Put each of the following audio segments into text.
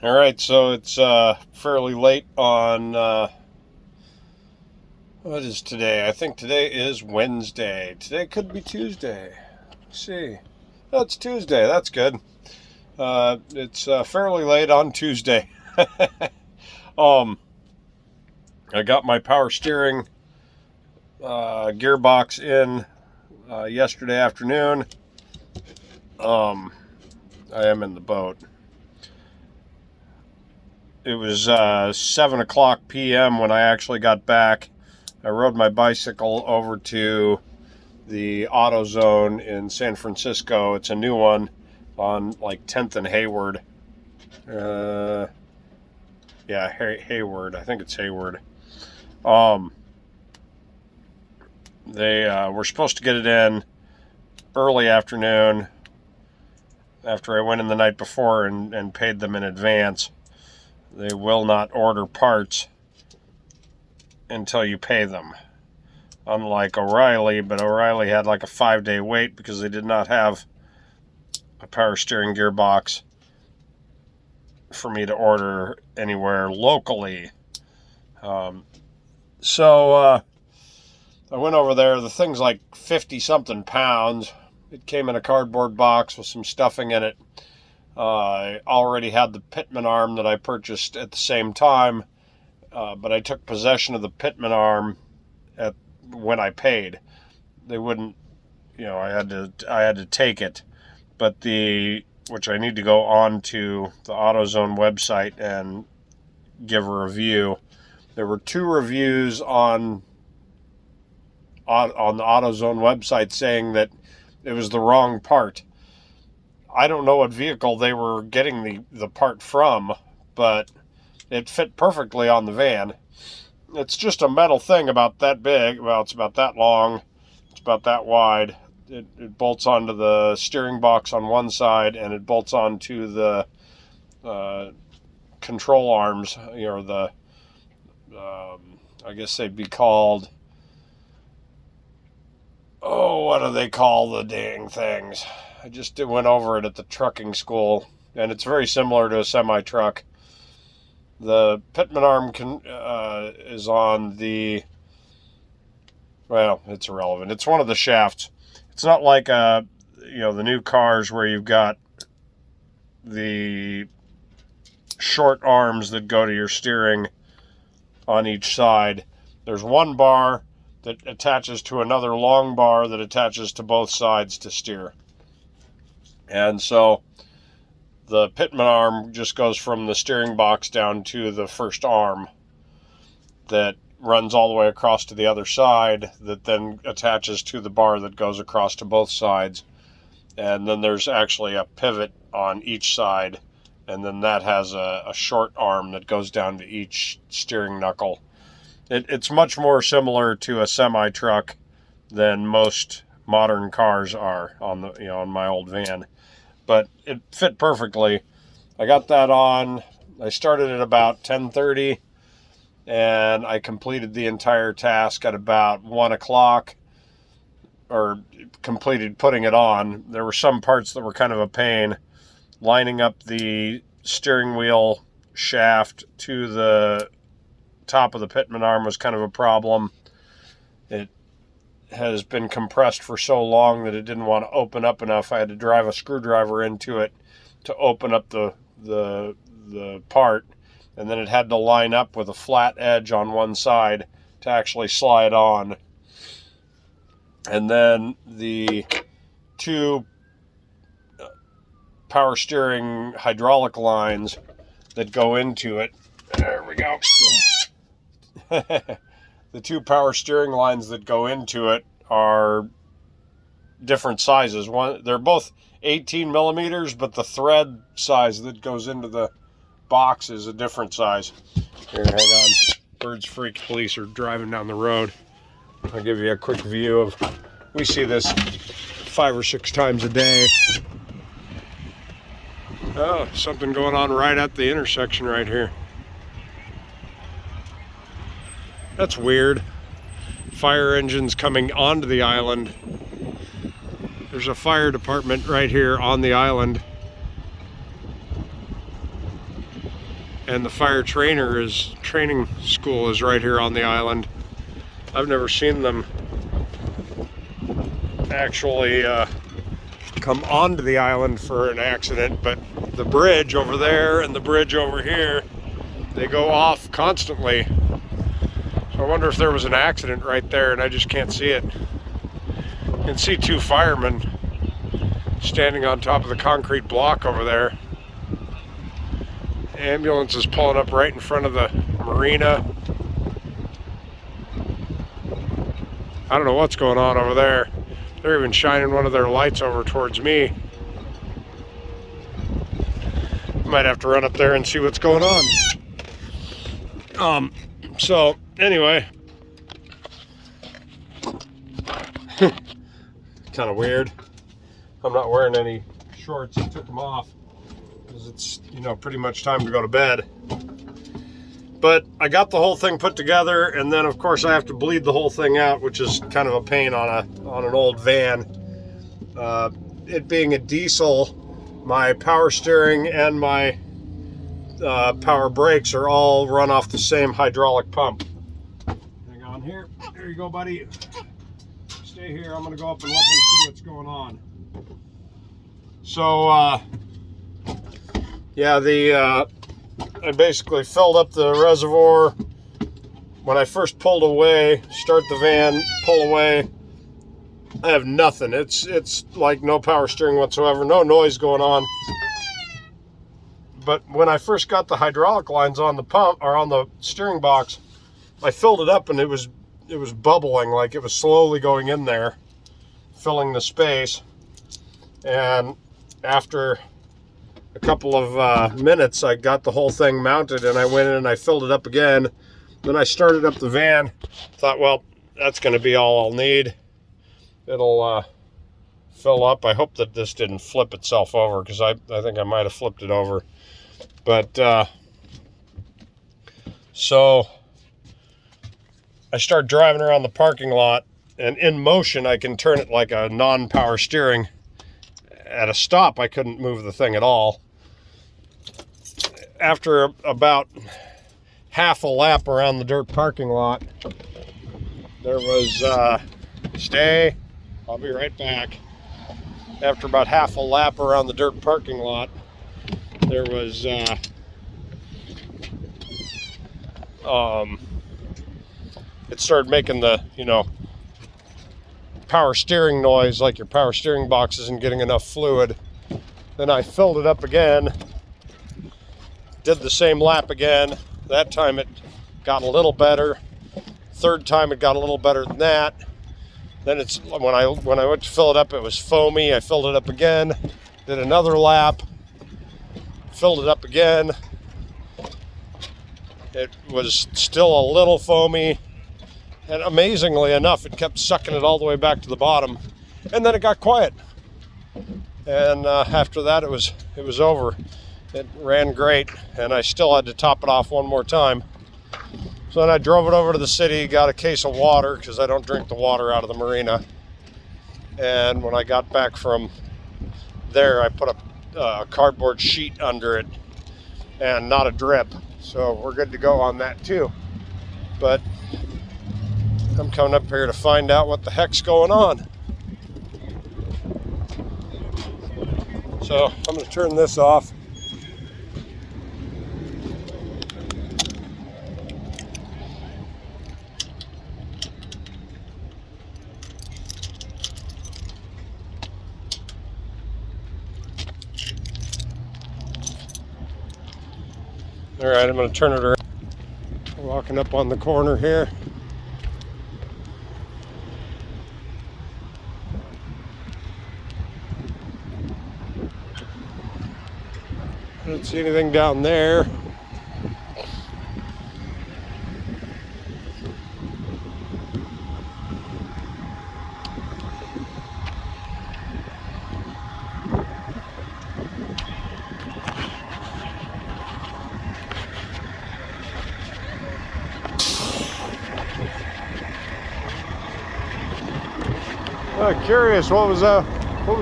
All right, so it's fairly late on what is today? I think today is Wednesday. Today could be Tuesday. Let's see. That's Tuesday. That's good. It's fairly late on Tuesday. um, I got my power steering gearbox in yesterday afternoon. I am in the boat. It was 7 o'clock p.m. when I actually got back. I rode my bicycle over to the AutoZone in San Francisco. It's a new one on like 10th and Hayward. Hayward. I think it's Hayward. They were supposed to get it in early afternoon after I went in the night before and paid them in advance. They will not order parts until you pay them. Unlike O'Reilly, but O'Reilly had like a 5-day wait because they did not have a power steering gearbox for me to order anywhere locally. So I went over there. The thing's like 50-something pounds. It came in a cardboard box with some stuffing in it. I already had the pitman arm that I purchased at the same time, but I took possession of the pitman arm when I paid. They wouldn't, I had to take it, but which I need to go on to the AutoZone website and give a review. There were 2 reviews on the AutoZone website saying that it was the wrong part. I don't know what vehicle they were getting the part from, but it fit perfectly on the van. It's just a metal thing about that big. Well, it's about that long. It's about that wide. It bolts onto the steering box on one side, and it bolts onto the control arms, I guess they'd be called, what do they call the dang things? I just went over it at the trucking school, and it's very similar to a semi-truck. The pitman arm is on the, well, it's irrelevant. It's one of the shafts. It's not like the new cars where you've got the short arms that go to your steering on each side. There's one bar that attaches to another long bar that attaches to both sides to steer. And so the pitman arm just goes from the steering box down to the first arm that runs all the way across to the other side, that then attaches to the bar that goes across to both sides. And then there's actually a pivot on each side, and then that has a short arm that goes down to each steering knuckle. It's much more similar to a semi-truck than most modern cars are on my old van. But it fit perfectly. I got that on. I started at about 10:30, and I completed the entire task at about 1 o'clock, or completed putting it on. There were some parts that were kind of a pain. Lining up the steering wheel shaft to the top of the pitman arm was kind of a problem. It has been compressed for so long that it didn't want to open up enough. I had to drive a screwdriver into it to open up the part, and then it had to line up with a flat edge on one side to actually slide on. And then the 2 power steering hydraulic lines that go into it. There we go. The 2 power steering lines that go into it are different sizes. They're both 18 millimeters, but the thread size that goes into the box is a different size. Here, hang on. Birds Freak Police are driving down the road. I'll give you a quick view of. We see this 5 or 6 times a day. Oh, something going on right at the intersection right here. That's weird. Fire engines coming onto the island. There's a fire department right here on the island. and the fire training school is right here on the island. I've never seen them actually come onto the island for an accident, but the bridge over there and the bridge over here, they go off constantly. So I wonder if there was an accident right there and I just can't see it. You can see two firemen standing on top of the concrete block over there. Ambulance is pulling up right in front of the marina. I don't know what's going on over there. They're even shining one of their lights over towards me. Might have to run up there and see what's going on. So anyway, kind of weird. I'm not wearing any shorts. I took them off because it's, you know, pretty much time to go to bed. But I got the whole thing put together, and then of course I have to bleed the whole thing out, which is kind of a pain on an old van. It being a diesel, my power steering and my power brakes are all run off the same hydraulic pump. Hang on here. There you go, buddy. Stay here. I'm going to go up and look and see what's going on. So, yeah, I basically filled up the reservoir. When I first pulled away, start the van, pull away, I have nothing. It's like no power steering whatsoever, no noise going on. But when I first got the hydraulic lines on the pump or on the steering box, I filled it up and it was bubbling, like it was slowly going in there, filling the space. And after a couple of minutes, I got the whole thing mounted and I went in and I filled it up again. Then I started up the van, thought, well, that's going to be all I'll need. It'll fill up. I hope that this didn't flip itself over, because I think I might have flipped it over. But so I start driving around the parking lot, and in motion I can turn it like a non-power steering. At a stop I couldn't move the thing at all. After about half a lap around the dirt parking lot, there was stay, I'll be right back. After about half a lap around the dirt parking lot, there was it started making the, you know, power steering noise, like your power steering box isn't getting enough fluid. Then I filled it up again, did the same lap again. That time it got a little better. Third time it got a little better than that. Then it's when I went to fill it up, it was foamy. I filled it up again, did another lap, filled it up again. It was still a little foamy, and amazingly enough, it kept sucking it all the way back to the bottom, and then it got quiet. And after that, it was over. It ran great, and I still had to top it off one more time. So then I drove it over to the city, got a case of water, because I don't drink the water out of the marina. And when I got back from there, I put a cardboard sheet under it, and not a drip. So we're good to go on that too. But I'm coming up here to find out what the heck's going on. So I'm going to turn this off. All right, I'm going to turn it around. Walking up on the corner here. I don't see anything down there. Curious, what was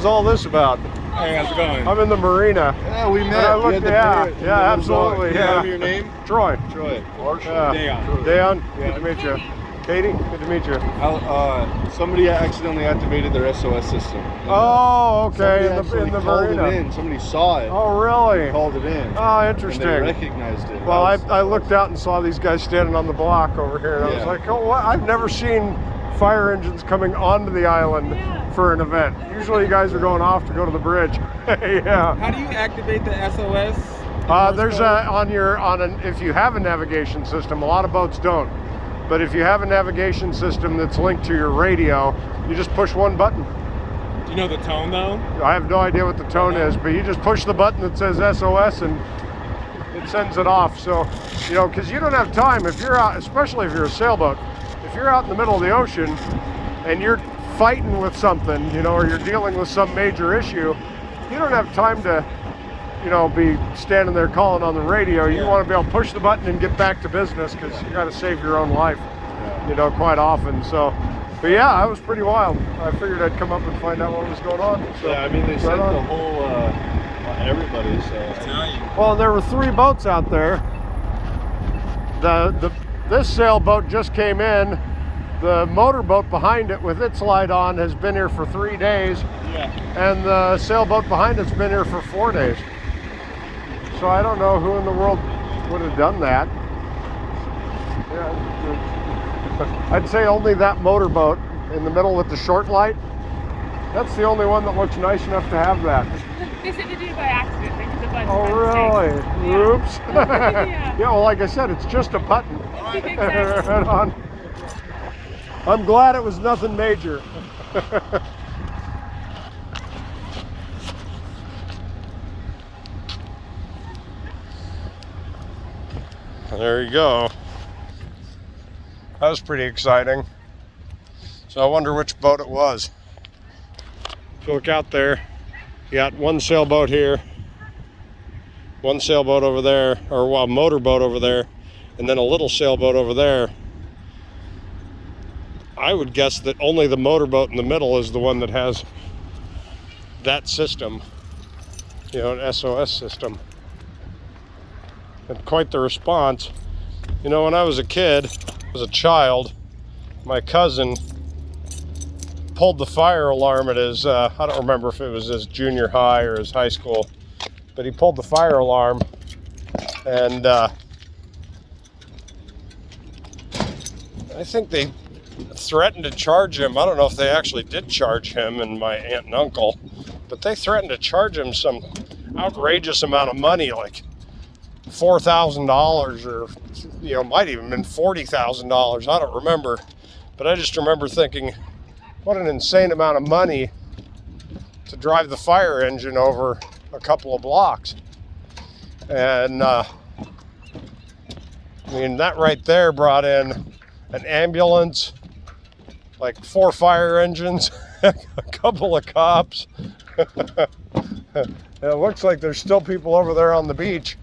all this about? Hey, how's it going? I'm in the Marina. Yeah, we met. Yeah, absolutely. Yeah. Your name? Troy. Troy. Dayon. Dayon, Yeah. good to meet you. Katie, good to meet you. Somebody accidentally activated their SOS system. Oh, okay, Somebody in the called Marina. it in. Somebody saw it. Oh, really? Called it in. Oh, interesting. And they recognized it. Well, I looked out and saw these guys standing on the block over here, and I was like, oh, what? I've never seen fire engines coming onto the island for an event. Usually you guys are going off to go to the bridge. Yeah. How do you activate the SOS? There's if you have a navigation system, a lot of boats don't. But if you have a navigation system that's linked to your radio, you just push one button. Do you know the tone though? I have no idea what the tone is, but you just push the button that says SOS and it sends it off. So, you know, because you don't have time if you're out, especially if you're a sailboat, if you're out in the middle of the ocean and you're fighting with something, you know, or you're dealing with some major issue, you don't have time to, you know, be standing there calling on the radio. You want to be able to push the button and get back to business because you got to save your own life, you know, quite often. So, but yeah, it was pretty wild. I figured I'd come up and find out what was going on. So, yeah, I mean, they sent the whole, everybody, so. Well, there were 3 boats out there. This sailboat just came in. The motorboat behind it with its light on has been here for 3 days. And the sailboat behind it's been here for 4 days. So I don't know who in the world would have done that. Yeah, I'd say only that motorboat in the middle with the short light. That's the only one that looks nice enough to have that. They said they did it by accident. They did the button. Oh, really? Yeah. Oops. Yeah, well, like I said, it's just a button. Exactly. Right on. I'm glad it was nothing major. There you go. That was pretty exciting. So I wonder which boat it was. If you look out there, you got one sailboat here, one sailboat over there, or a motorboat over there, and then a little sailboat over there. I would guess that only the motorboat in the middle is the one that has that system, you know, an SOS system. And quite the response. You know, when I was a kid, as a child, my cousin pulled the fire alarm at his, I don't remember if it was his junior high or his high school, but he pulled the fire alarm and I think they threatened to charge him. I don't know if they actually did charge him and my aunt and uncle, but they threatened to charge him some outrageous amount of money, like $4,000 or, you know, might even been $40,000. I don't remember, but I just remember thinking, what an insane amount of money to drive the fire engine over a couple of blocks. And I mean, that right there brought in an ambulance, like 4 fire engines, a couple of cops. It looks like there's still people over there on the beach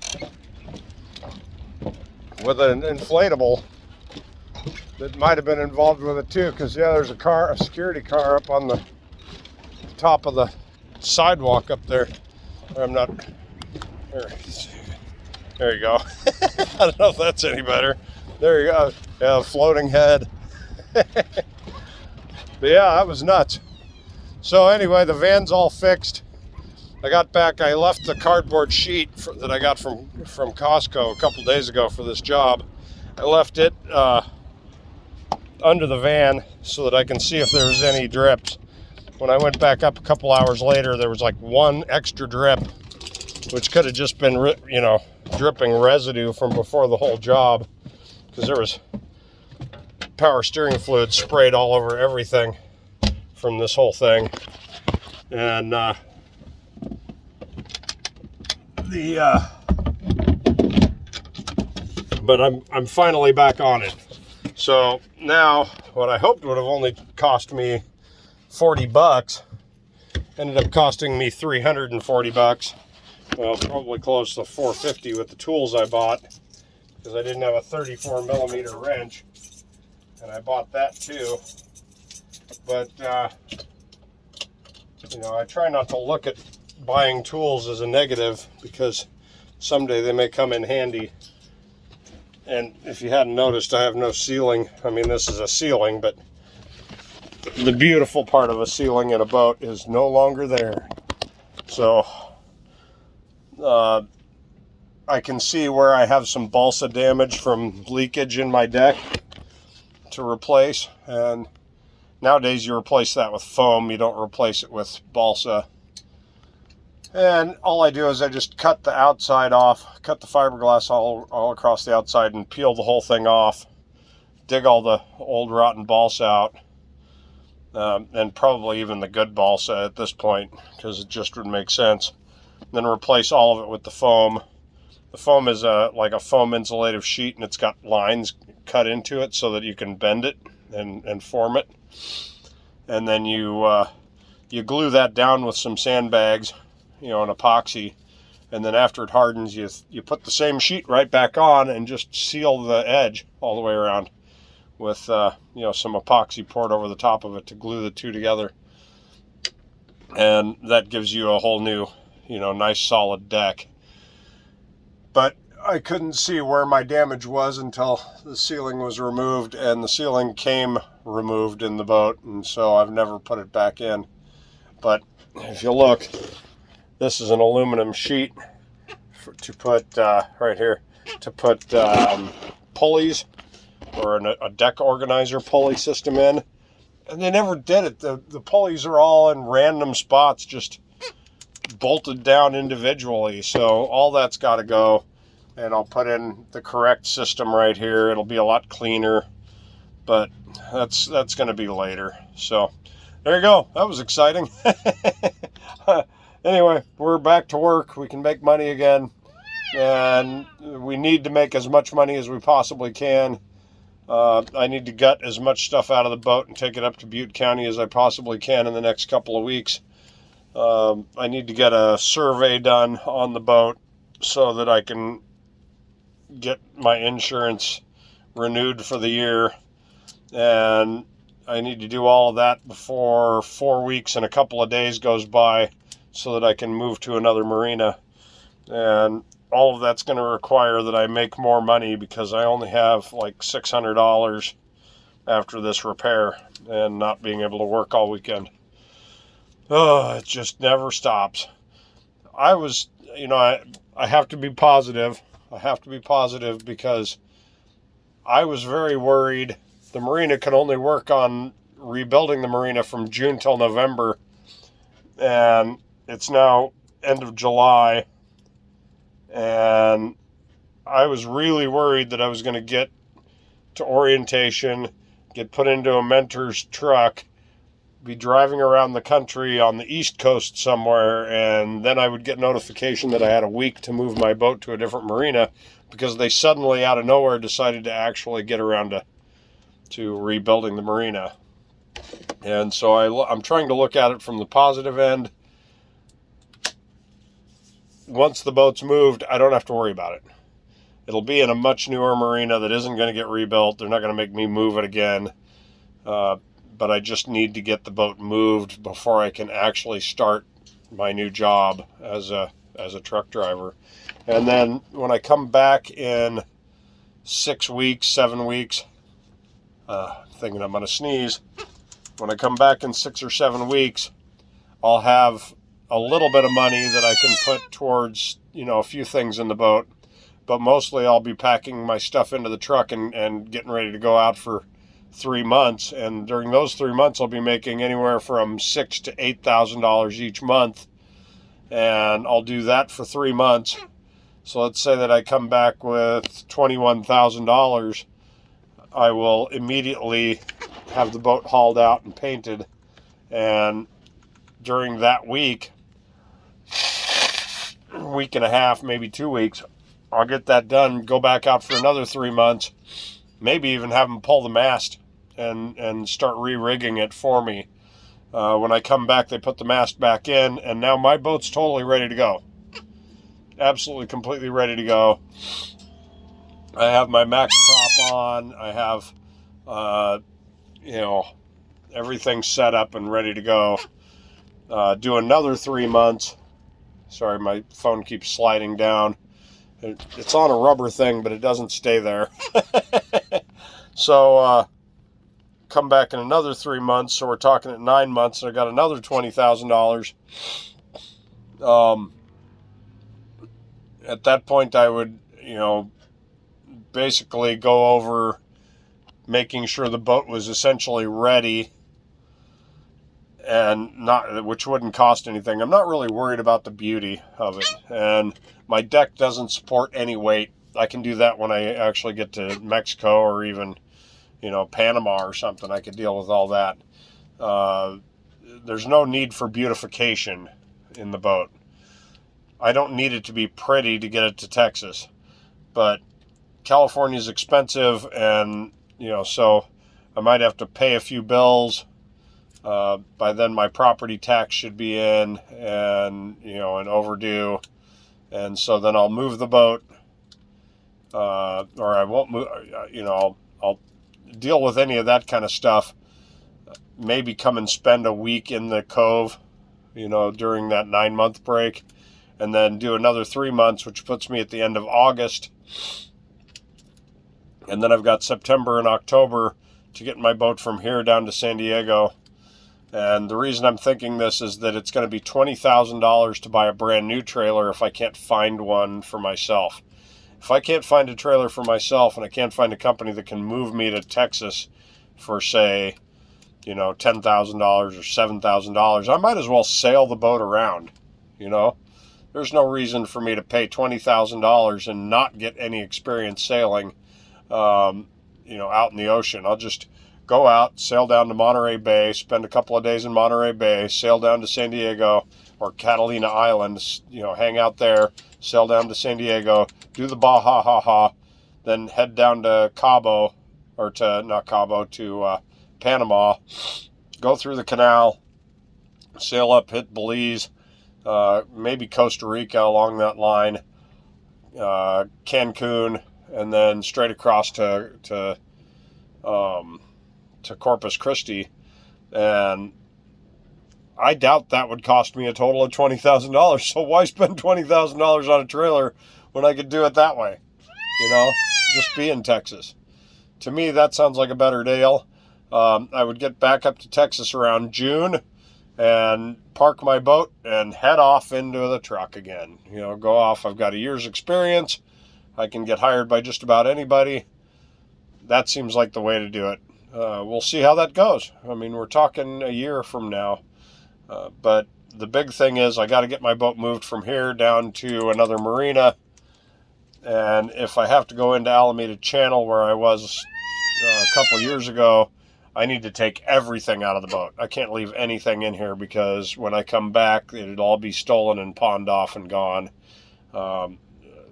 with an inflatable that might have been involved with it too, because yeah, there's a security car up on the top of the sidewalk up there. I'm not, there you go. I don't know if that's any better. There you go. Yeah, floating head. But yeah, that was nuts. So anyway, the van's all fixed. I got back, I left the cardboard sheet that I got from Costco a couple days ago for this job. I left it under the van so that I can see if there was any drips. When I went back up a couple hours later, there was like 1 extra drip, which could have just been, you know, dripping residue from before the whole job, because there was power steering fluid sprayed all over everything from this whole thing. And but I'm finally back on it. So now what I hoped would have only cost me $40 ended up costing me $340. Well, probably close to $450 with the tools I bought, because I didn't have a 34 millimeter wrench, and I bought that too. But you know, I try not to look at buying tools as a negative, because someday they may come in handy. And if you hadn't noticed, I have no ceiling. I mean, this is a ceiling, but the beautiful part of a ceiling in a boat is no longer there. So I can see where I have some balsa damage from leakage in my deck to replace. And nowadays you replace that with foam. You don't replace it with balsa. And all I do is I just cut the outside off, cut the fiberglass all across the outside, and peel the whole thing off. Dig all the old rotten balsa out. And probably even the good balsa at this point, because it just would make sense. Then replace all of it with the foam. The foam is like a foam insulative sheet, and it's got lines cut into it so that you can bend it and form it. And then you glue that down with some sandbags, an epoxy. And then after it hardens, you put the same sheet right back on and just seal the edge all the way around with some epoxy poured over the top of it to glue the two together. And that gives you a whole new, nice solid deck. But I couldn't see where my damage was until the ceiling was removed, and the ceiling came removed in the boat, and so I've never put it back in. But if you look, this is an aluminum sheet to put right here, to put pulleys or a deck organizer pulley system in. And they never did it. The pulleys are all in random spots, just bolted down individually. So all that's got to go. And I'll put in the correct system right here. It'll be a lot cleaner. But that's going to be later. So there you go. That was exciting. Anyway, we're back to work. We can make money again. And we need to make as much money as we possibly can. I need to gut as much stuff out of the boat and take it up to Butte County as I possibly can in the next couple of weeks. I need to get a survey done on the boat so that I can get my insurance renewed for the year. And I need to do all of that before 4 weeks and a couple of days goes by so that I can move to another marina. And all of that's going to require that I make more money, because I only have like $600 after this repair and not being able to work all weekend. Oh, it just never stops. I have to be positive. I have to be positive because I was very worried. The marina could only work on rebuilding the marina from June till November, and it's now end of July. And I was really worried that I was going to get to orientation, get put into a mentor's truck, be driving around the country on the East Coast somewhere, and then I would get notification that I had a week to move my boat to a different marina, because they suddenly out of nowhere decided to actually get around to rebuilding the marina. And so I'm trying to look at it from the positive end. Once the boat's moved, I don't have to worry about it. It'll be in a much newer marina that isn't going to get rebuilt. They're not going to make me move it again. But I just need to get the boat moved before I can actually start my new job as a truck driver. And then when I come back in 6 weeks, 7 weeks, thinking I'm going to sneeze. When I come back in 6 or 7 weeks, I'll have a little bit of money that I can put towards, a few things in the boat. But mostly I'll be packing my stuff into the truck and getting ready to go out for 3 months. And during those 3 months, I'll be making anywhere from $6,000 to $8,000 each month. And I'll do that for 3 months. So let's say that I come back with $21,000. I will immediately have the boat hauled out and painted. And during that week and a half, maybe 2 weeks, I'll get that done, go back out for another 3 months, maybe even have them pull the mast and start re-rigging it for me. When I come back, they put the mast back in, and now my boat's totally ready to go. Absolutely, completely ready to go. I have my max prop on. I have, everything set up and ready to go. Do another 3 months, Sorry, my phone keeps sliding down. It's on a rubber thing, but it doesn't stay there. So, come back in another 3 months, so we're talking at 9 months, and I got another $20,000. At that point, I would, basically go over making sure the boat was essentially ready, and which wouldn't cost anything. I'm not really worried about the beauty of it, and my deck doesn't support any weight. I can do that when I actually get to Mexico or even, Panama or something. I could deal with all that. There's no need for beautification in the boat. I don't need it to be pretty to get it to Texas, but California is expensive, and so I might have to pay a few bills. By then my property tax should be in, and and overdue, and so then I'll move the boat, or I won't move. I'll deal with any of that kind of stuff. Maybe come and spend a week in the Cove, during that 9-month break, and then do another 3 months, which puts me at the end of August. And then I've got September and October to get my boat from here down to San Diego. And the reason I'm thinking this is that it's going to be $20,000 to buy a brand new trailer if I can't find one for myself. If I can't find a trailer for myself, and I can't find a company that can move me to Texas for, say, $10,000 or $7,000, I might as well sail the boat around. There's no reason for me to pay $20,000 and not get any experience sailing, out in the ocean. I'll just go out, sail down to Monterey Bay, spend a couple of days in Monterey Bay, sail down to San Diego or Catalina Island, hang out there, sail down to San Diego, do the Baja Ha Ha, then head down to Cabo, or to, not Cabo, to Panama, go through the canal, sail up, hit Belize, maybe Costa Rica along that line, Cancun, and then straight across to Corpus Christi. And I doubt that would cost me a total of $20,000. So why spend $20,000 on a trailer when I could do it that way? Just be in Texas. To me, that sounds like a better deal. I would get back up to Texas around June and park my boat and head off into the truck again. Go off. I've got a year's experience. I can get hired by just about anybody. That seems like the way to do it. We'll see how that goes. I mean, we're talking a year from now. But the big thing is I got to get my boat moved from here down to another marina. And if I have to go into Alameda Channel where I was a couple years ago, I need to take everything out of the boat. I can't leave anything in here because when I come back, it'd all be stolen and pawned off and gone.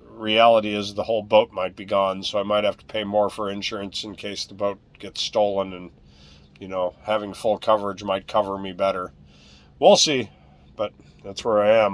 Reality is the whole boat might be gone, so I might have to pay more for insurance in case the boat gets stolen, and having full coverage might cover me better. We'll see, but that's where I am.